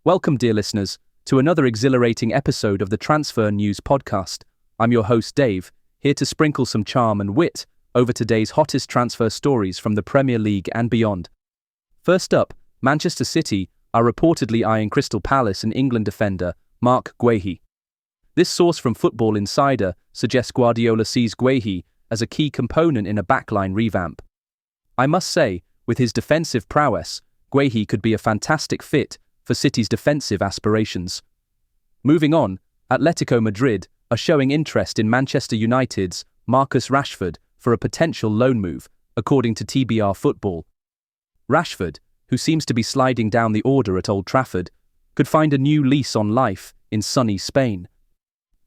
Welcome, dear listeners, to another exhilarating episode of the Transfer News podcast. I'm your host, Dave, here to sprinkle some charm and wit over today's hottest transfer stories from the Premier League and beyond. First up, Manchester City are reportedly eyeing Crystal Palace and England defender Marc Guehi. This source from Football Insider suggests Guardiola sees Guehi as a key component in a backline revamp. I must say, with his defensive prowess, Guehi could be a fantastic fit for City's defensive aspirations. Moving on, Atletico Madrid are showing interest in Manchester United's Marcus Rashford for a potential loan move, according to TBR Football. Rashford, who seems to be sliding down the order at Old Trafford, could find a new lease on life in sunny Spain.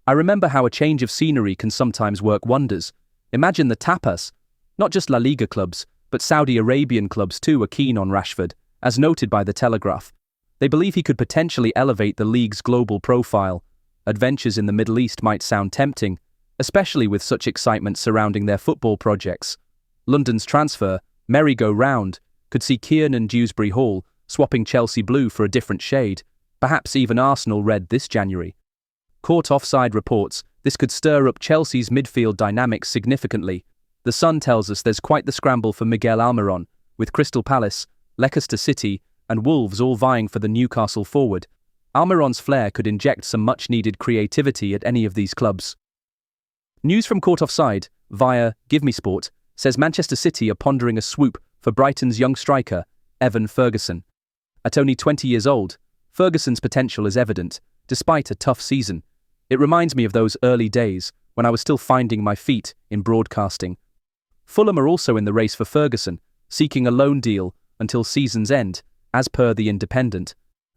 I remember how a change of scenery can sometimes work wonders. Imagine the tapas. Not just La Liga clubs, but Saudi Arabian clubs too are keen on Rashford, as noted by The Telegraph. They believe he could potentially elevate the league's global profile. Adventures in the Middle East might sound tempting, especially with such excitement surrounding their football projects. London's transfer, merry-go-round, could see Kieran and Dewsbury Hall swapping Chelsea blue for a different shade, perhaps even Arsenal red this January. Caught offside reports this could stir up Chelsea's midfield dynamics significantly. The Sun tells us there's quite the scramble for Miguel Almiron, with Crystal Palace, Leicester City and Wolves all vying for the Newcastle forward. Almiron's flair could inject some much-needed creativity at any of these clubs. News from Caught Offside, via Give Me Sport, says Manchester City are pondering a swoop for Brighton's young striker, Evan Ferguson. At only 20 years old, Ferguson's potential is evident, despite a tough season. It reminds me of those early days when I was still finding my feet in broadcasting. Fulham are also in the race for Ferguson, seeking a loan deal until season's end, as per The Independent.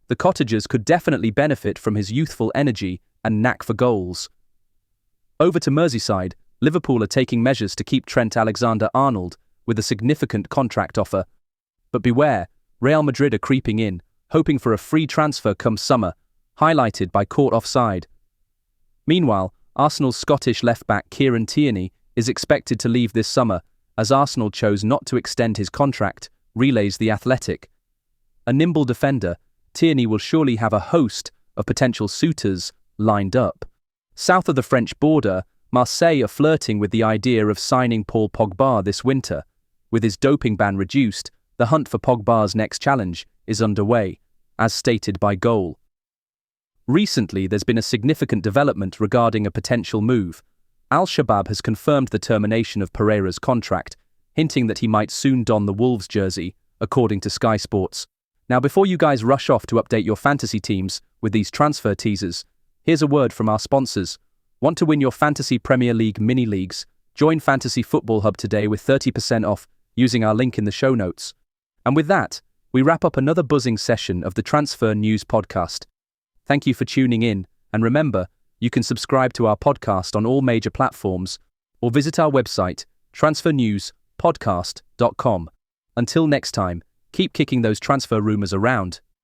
The Cottagers could definitely benefit from his youthful energy and knack for goals. Over to Merseyside, Liverpool are taking measures to keep Trent Alexander-Arnold with a significant contract offer. But beware, Real Madrid are creeping in, hoping for a free transfer come summer, highlighted by Caught Offside. Meanwhile, Arsenal's Scottish left-back Kieran Tierney is expected to leave this summer, as Arsenal chose not to extend his contract, relays The Athletic. A nimble defender, Tierney will surely have a host of potential suitors lined up. South of the French border, Marseille are flirting with the idea of signing Paul Pogba this winter. With his doping ban reduced, the hunt for Pogba's next challenge is underway, as stated by Goal. Recently, there's been a significant development regarding a potential move. Al-Shabaab has confirmed the termination of Pereira's contract, hinting that he might soon don the Wolves jersey, according to Sky Sports. Now, before you guys rush off to update your fantasy teams with these transfer teasers, here's a word from our sponsors. Want to win your Fantasy Premier League mini-leagues? Join Fantasy Football Hub today with 30% off using our link in the show notes. And with that, we wrap up another buzzing session of the Transfer News podcast. Thank you for tuning in, and remember, you can subscribe to our podcast on all major platforms or visit our website, transfernewspodcast.com. Until next time, keep kicking those transfer rumors around.